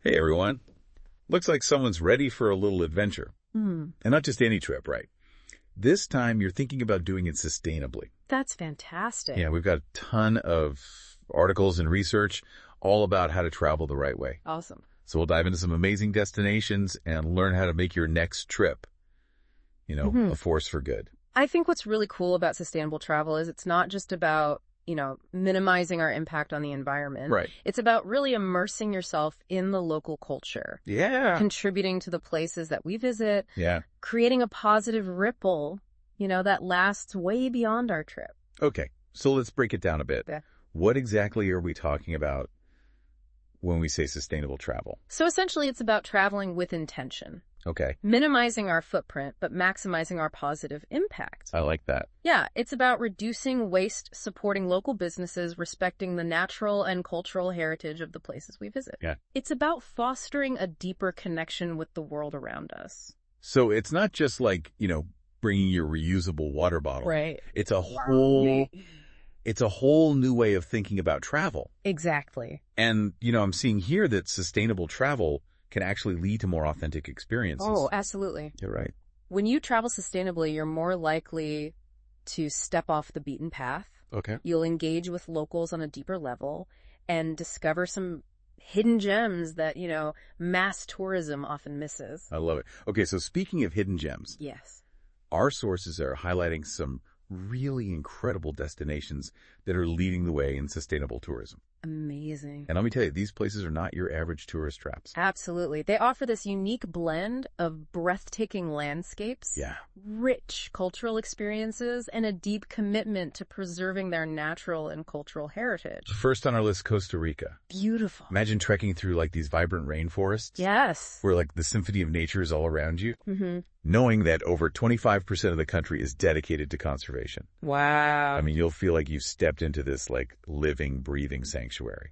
Hey everyone. Looks like someone's ready for a little adventure. And not just any trip, right? This time you're thinking about doing it sustainably. That's fantastic. Yeah, we've got a ton of articles and research all about how to travel the right way. Awesome. So we'll dive into some amazing destinations and learn how to make your next trip, a force for good. I think what's really cool about sustainable travel is it's not just about, minimizing our impact on the environment. Right. It's about really immersing yourself in the local culture. Yeah. Contributing to the places that we visit. Yeah. Creating a positive ripple, that lasts way beyond our trip. Okay, so let's break it down a bit. Yeah. What exactly are we talking about when we say sustainable travel? So essentially it's about traveling with intention. Okay. Minimizing our footprint, but maximizing our positive impact. I like that. Yeah, it's about reducing waste, supporting local businesses, respecting the natural and cultural heritage of the places we visit. Yeah. It's about fostering a deeper connection with the world around us. So it's not just like, bringing your reusable water bottle. Right. It's a whole new way of thinking about travel. Exactly. And, I'm seeing here that sustainable travel can actually lead to more authentic experiences. Oh, absolutely. You're right. When you travel sustainably, you're more likely to step off the beaten path. Okay. You'll engage with locals on a deeper level and discover some hidden gems that, mass tourism often misses. I love it. Okay, so speaking of hidden gems. Yes. Our sources are highlighting some really incredible destinations that are leading the way in sustainable tourism. Amazing. And let me tell you, these places are not your average tourist traps. Absolutely. They offer this unique blend of breathtaking landscapes, Yeah. rich cultural experiences, and a deep commitment to preserving their natural and cultural heritage. First on our list, Costa Rica. Beautiful. Imagine trekking through these vibrant rainforests. Yes. Where the symphony of nature is all around you. Mm-hmm. Knowing that over 25% of the country is dedicated to conservation. Wow. I mean, you'll feel like you've stepped into this living, breathing sanctuary.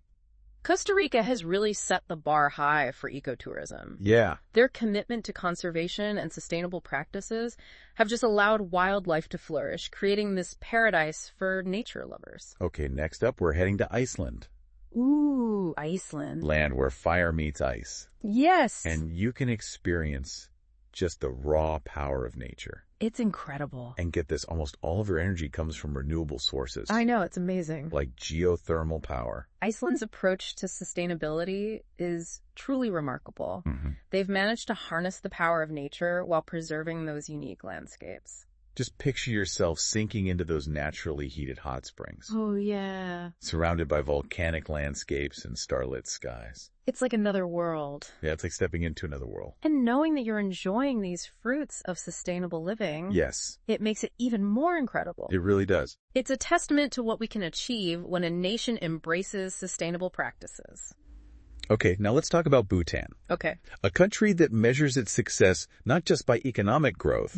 Costa Rica has really set the bar high for ecotourism. Yeah. Their commitment to conservation and sustainable practices have just allowed wildlife to flourish, creating this paradise for nature lovers. Okay, next up, we're heading to Iceland. Ooh, Iceland. Land where fire meets ice. Yes. And you can experience just the raw power of nature. It's incredible. And get this, almost all of your energy comes from renewable sources. I know, it's amazing. Like geothermal power. Iceland's approach to sustainability is truly remarkable. Mm-hmm. They've managed to harness the power of nature while preserving those unique landscapes. Just picture yourself sinking into those naturally heated hot springs. Oh, yeah. Surrounded by volcanic landscapes and starlit skies. It's like another world. Yeah, it's like stepping into another world. And knowing that you're enjoying these fruits of sustainable living, yes, it makes it even more incredible. It really does. It's a testament to what we can achieve when a nation embraces sustainable practices. Okay, now let's talk about Bhutan. Okay. A country that measures its success not just by economic growth,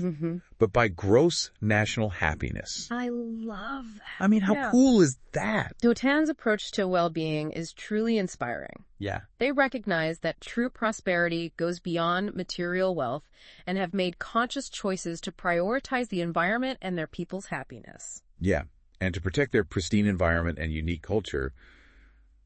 but by gross national happiness. I love that. I mean, how cool is that? Bhutan's approach to well-being is truly inspiring. Yeah. They recognize that true prosperity goes beyond material wealth and have made conscious choices to prioritize the environment and their people's happiness. Yeah, and to protect their pristine environment and unique culture,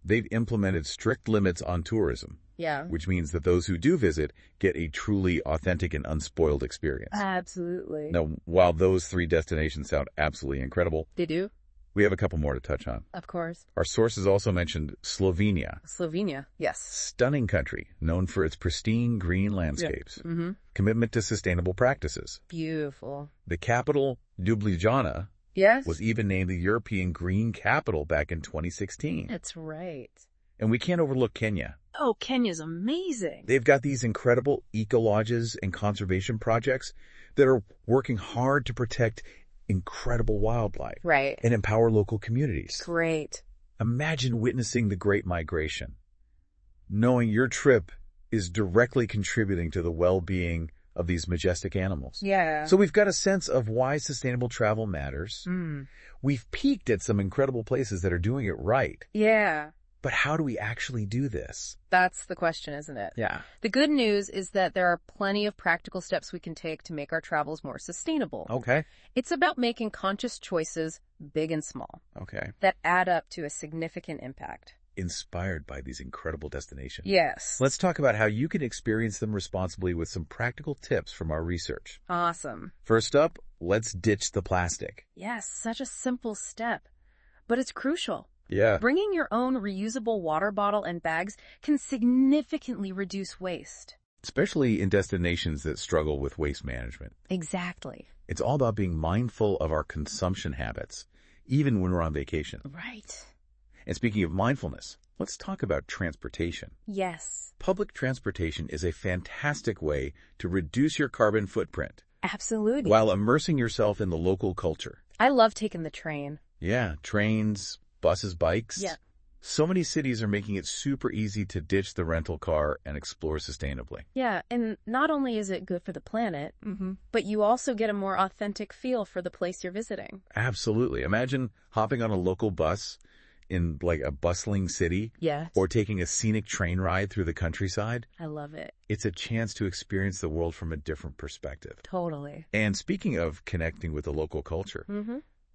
they've implemented strict limits on tourism. Yeah. Which means that those who do visit get a truly authentic and unspoiled experience. Absolutely. Now, while those 3 destinations sound absolutely incredible, they do. We have a couple more to touch on. Of course. Our sources also mentioned Slovenia. Slovenia, yes. Stunning country, known for its pristine green landscapes. Yeah. Mm-hmm. Commitment to sustainable practices. Beautiful. The capital, Ljubljana, was even named the European Green Capital back in 2016. That's right. And we can't overlook Kenya. Oh, Kenya's amazing. They've got these incredible eco-lodges and conservation projects that are working hard to protect incredible wildlife. Right. And empower local communities. Great. Imagine witnessing the Great Migration, knowing your trip is directly contributing to the well-being of these majestic animals. Yeah. So we've got a sense of why sustainable travel matters. We've peeked at some incredible places that are doing it right. Yeah. But how do we actually do this? That's the question, isn't it? Yeah. The good news is that there are plenty of practical steps we can take to make our travels more sustainable. Okay. It's about making conscious choices, big and small, Okay. that add up to a significant impact. inspired by these incredible destinations. Yes. Let's talk about how you can experience them responsibly with some practical tips from our research. Awesome. First up, let's ditch the plastic. Yes, such a simple step, but it's crucial. Yeah. Bringing your own reusable water bottle and bags can significantly reduce waste. Especially in destinations that struggle with waste management. Exactly. It's all about being mindful of our consumption habits, even when we're on vacation. Right. And speaking of mindfulness, let's talk about transportation. Yes. Public transportation is a fantastic way to reduce your carbon footprint Absolutely. while immersing yourself in the local culture. I love taking the train. Yeah, trains, buses, bikes. Yeah. So many cities are making it super easy to ditch the rental car and explore sustainably. Yeah, and not only is it good for the planet, but you also get a more authentic feel for the place you're visiting. Absolutely. Imagine hopping on a local bus in like a bustling city. Yes. Or taking a scenic train ride through the countryside. I love it. It's a chance to experience the world from a different perspective. Totally. And speaking of connecting with the local culture,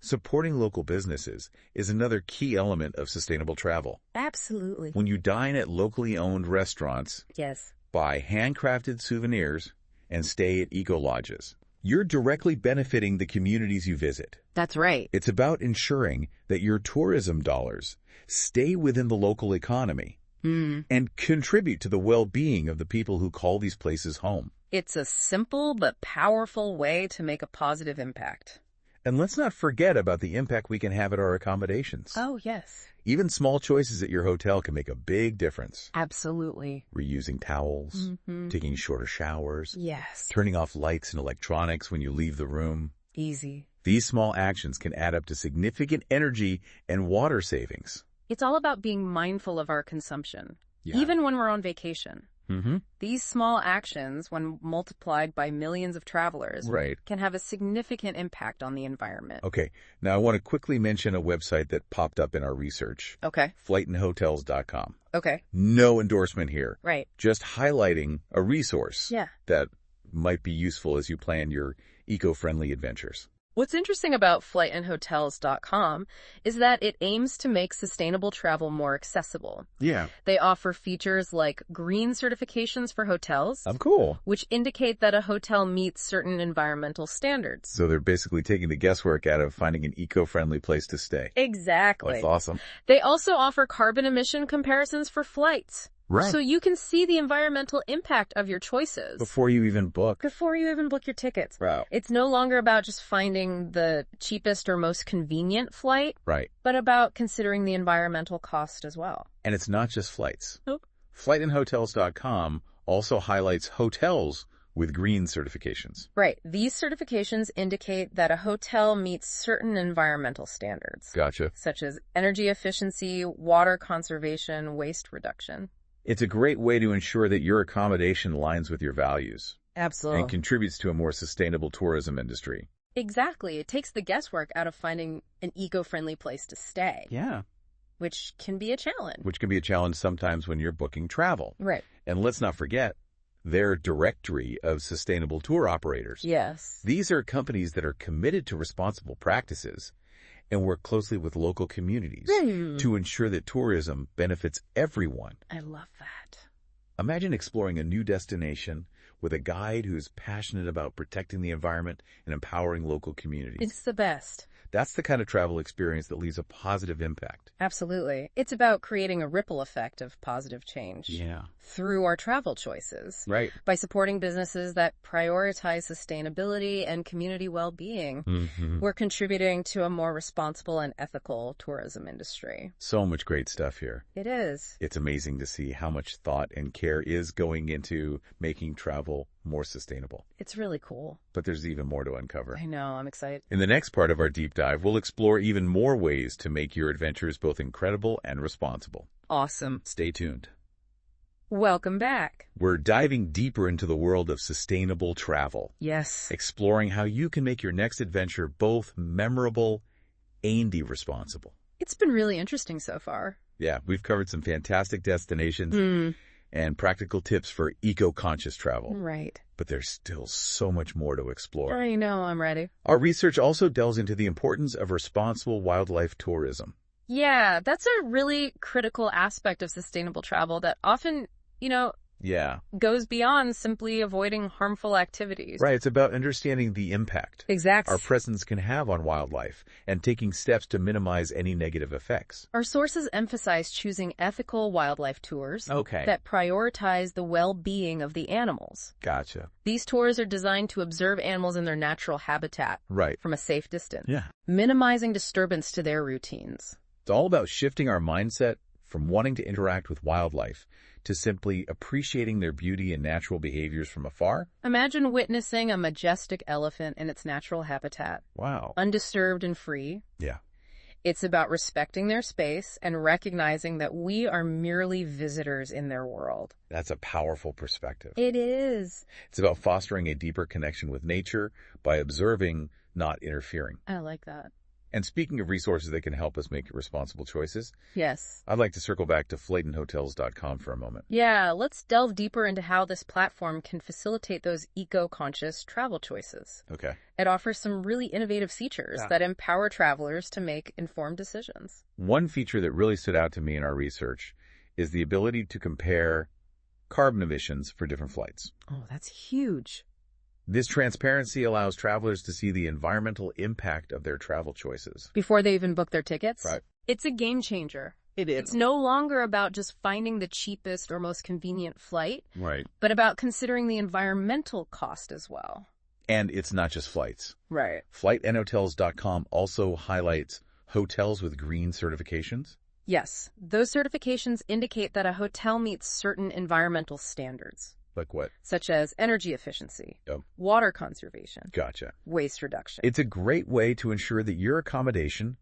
supporting local businesses is another key element of sustainable travel. Absolutely. When you dine at locally owned restaurants, Yes. buy handcrafted souvenirs, and stay at eco-lodges, you're directly benefiting the communities you visit. That's right. It's about ensuring that your tourism dollars stay within the local economy and contribute to the well-being of the people who call these places home. It's a simple but powerful way to make a positive impact. And let's not forget about the impact we can have at our accommodations. Oh, yes. Even small choices at your hotel can make a big difference. Absolutely. Reusing towels, taking shorter showers, Yes. turning off lights and electronics when you leave the room. Easy. These small actions can add up to significant energy and water savings. It's all about being mindful of our consumption, Yeah. even when we're on vacation. These small actions, when multiplied by millions of travelers, Right. can have a significant impact on the environment. Okay, now I want to quickly mention a website that popped up in our research, Okay. FlightNHotels.com. Okay. No endorsement here, Right. just highlighting a resource Yeah. that might be useful as you plan your eco-friendly adventures. What's interesting about FlightNHotels.com is that it aims to make sustainable travel more accessible. Yeah. They offer features like green certifications for hotels, Cool. which indicate that a hotel meets certain environmental standards. So they're basically taking the guesswork out of finding an eco-friendly place to stay. Exactly. That's awesome. They also offer carbon emission comparisons for flights. Right. So you can see the environmental impact of your choices Before you even book. before you even book your tickets. Wow. It's no longer about just finding the cheapest or most convenient flight, Right. but about considering the environmental cost as well. And it's not just flights. Nope. FlightNHotels.com also highlights hotels with green certifications. Right. These certifications indicate that a hotel meets certain environmental standards, Gotcha. such as energy efficiency, water conservation, waste reduction. It's a great way to ensure that your accommodation aligns with your values Absolutely. and contributes to a more sustainable tourism industry. Exactly. It takes the guesswork out of finding an eco-friendly place to stay, Yeah. which can be a challenge. Which can be a challenge sometimes when you're booking travel. Right. And let's not forget their directory of sustainable tour operators. Yes. These are companies that are committed to responsible practices and work closely with local communities to ensure that tourism benefits everyone. I love that. Imagine exploring a new destination with a guide who's passionate about protecting the environment and empowering local communities. It's the best. That's the kind of travel experience that leaves a positive impact. Absolutely. It's about creating a ripple effect of positive change Yeah. through our travel choices. Right. By supporting businesses that prioritize sustainability and community well-being, we're contributing to a more responsible and ethical tourism industry. So much great stuff here. It is. It's amazing to see how much thought and care is going into making travel more sustainable. It's really cool. But there's even more to uncover. I know. I'm excited. In the next part of our deep dive, we'll explore even more ways to make your adventures both incredible and responsible. Awesome. Stay tuned. Welcome back. We're diving deeper into the world of sustainable travel, Yes. exploring how you can make your next adventure both memorable and irresponsible. It's been really interesting so far. Yeah, we've covered some fantastic destinations and practical tips for eco-conscious travel. Right. But there's still so much more to explore. I know. I'm ready. Our research also delves into the importance of responsible wildlife tourism. Yeah, that's a really critical aspect of sustainable travel that often, Yeah. goes beyond simply avoiding harmful activities. Right. It's about understanding the impact Exactly. our presence can have on wildlife and taking steps to minimize any negative effects. Our sources emphasize choosing ethical wildlife tours Okay. that prioritize the well-being of the animals. Gotcha. These tours are designed to observe animals in their natural habitat Right. from a safe distance, Yeah. minimizing disturbance to their routines. It's all about shifting our mindset from wanting to interact with wildlife to simply appreciating their beauty and natural behaviors from afar. Imagine witnessing a majestic elephant in its natural habitat, Wow. undisturbed and free. Yeah. It's about respecting their space and recognizing that we are merely visitors in their world. That's a powerful perspective. It is. It's about fostering a deeper connection with nature by observing, not interfering. I like that. And speaking of resources that can help us make responsible choices, Yes. I'd like to circle back to FlightNHotels.com for a moment. Yeah, let's delve deeper into how this platform can facilitate those eco-conscious travel choices. Okay. It offers some really innovative features that empower travelers to make informed decisions. One feature that really stood out to me in our research is the ability to compare carbon emissions for different flights. Oh, that's huge. This transparency allows travelers to see the environmental impact of their travel choices. Before they even book their tickets? Right. It's a game changer. It is. It's no longer about just finding the cheapest or most convenient flight, Right. but about considering the environmental cost as well. And it's not just flights. Right. FlightNHotels.com also highlights hotels with green certifications. Yes, those certifications indicate that a hotel meets certain environmental standards, Like what? such as energy efficiency, Yep. water conservation, Gotcha. waste reduction. It's a great way to ensure that your accommodation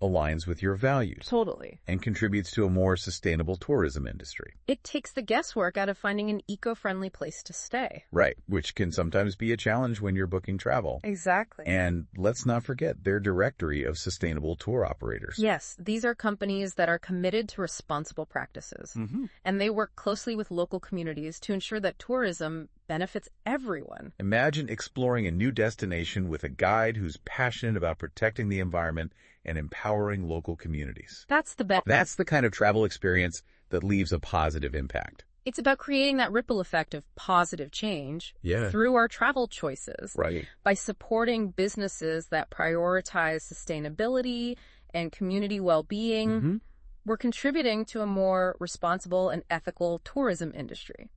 aligns with your values Totally. and contributes to a more sustainable tourism industry. It takes the guesswork out of finding an eco-friendly place to stay. Right, which can sometimes be a challenge when you're booking travel. Exactly. And let's not forget their directory of sustainable tour operators. Yes, these are companies that are committed to responsible practices, and they work closely with local communities to ensure that tourism benefits everyone. Imagine exploring a new destination with a guide who's passionate about protecting the environment and empowering local communities. That's the best. That's the kind of travel experience that leaves a positive impact. It's about creating that ripple effect of positive change Yeah. through our travel choices. Right. By supporting businesses that prioritize sustainability and community well-being, we're contributing to a more responsible and ethical tourism industry.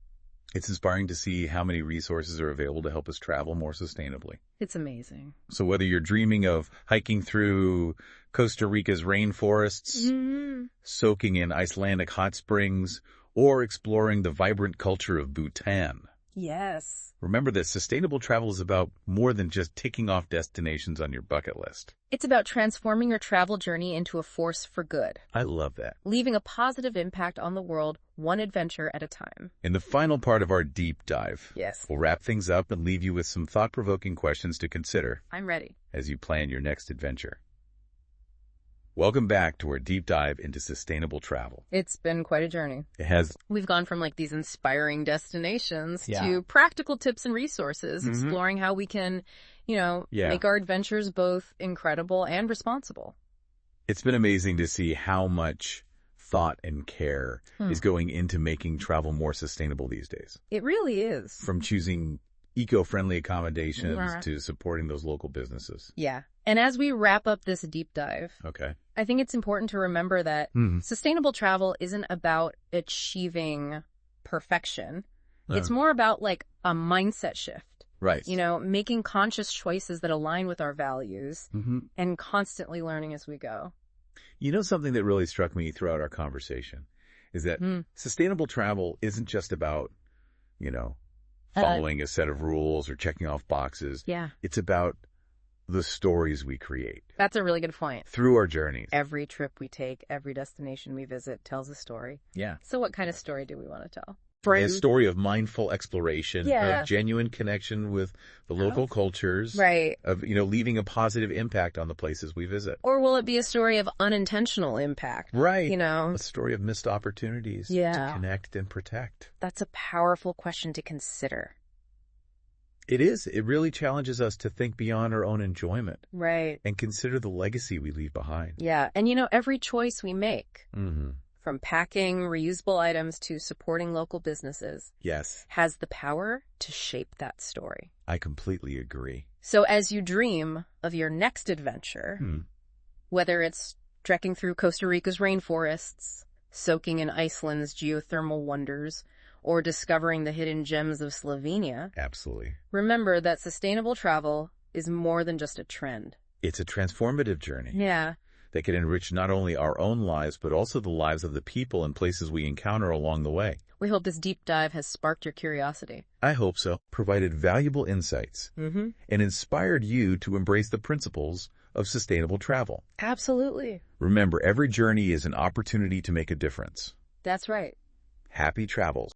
It's inspiring to see how many resources are available to help us travel more sustainably. It's amazing. So whether you're dreaming of hiking through Costa Rica's rainforests, soaking in Icelandic hot springs, or exploring the vibrant culture of Bhutan, Yes. remember that sustainable travel is about more than just ticking off destinations on your bucket list. It's about transforming your travel journey into a force for good, I love that. leaving a positive impact on the world, one adventure at a time. In the final part of our deep dive, Yes. we'll wrap things up and leave you with some thought-provoking questions to consider I'm ready. as you plan your next adventure. Welcome back to our deep dive into sustainable travel. It's been quite a journey. It has We've gone from these inspiring destinations Yeah. to practical tips and resources, exploring how we can, Yeah. make our adventures both incredible and responsible. It's been amazing to see how much thought and care is going into making travel more sustainable these days. It really is. From choosing eco-friendly accommodations Right. to supporting those local businesses. Yeah. And as we wrap up this deep dive, Okay. I think it's important to remember that sustainable travel isn't about achieving perfection. No. It's more about a mindset shift, Right. making conscious choices that align with our values and constantly learning as we go. Something that really struck me throughout our conversation is that sustainable travel isn't just about, following a set of rules or checking off boxes. Yeah. It's about the stories we create That's a really good point. through our journeys. Every trip we take, every destination we visit tells a story. Yeah. So what kind of story do we want to tell? A story of mindful exploration, Yeah. of genuine connection with the local cultures, Right. of, leaving a positive impact on the places we visit. Or will it be a story of unintentional impact? Right. Oh. A story of missed opportunities to Yeah. connect and protect. That's a powerful question to consider. It is. It really challenges us to think beyond our own enjoyment Right. and consider the legacy we leave behind. Yeah. And every choice we make, Mm-hmm. from packing reusable items to supporting local businesses, Yes, has the power to shape that story. I completely agree. So as you dream of your next adventure, whether it's trekking through Costa Rica's rainforests, soaking in Iceland's geothermal wonders, or discovering the hidden gems of Slovenia, Absolutely. remember that sustainable travel is more than just a trend. It's a transformative journey Yeah. that can enrich not only our own lives, but also the lives of the people and places we encounter along the way. We hope this deep dive has sparked your curiosity. I hope so. Provided valuable insights and inspired you to embrace the principles of sustainable travel. Absolutely. Remember, every journey is an opportunity to make a difference. That's right. Happy travels.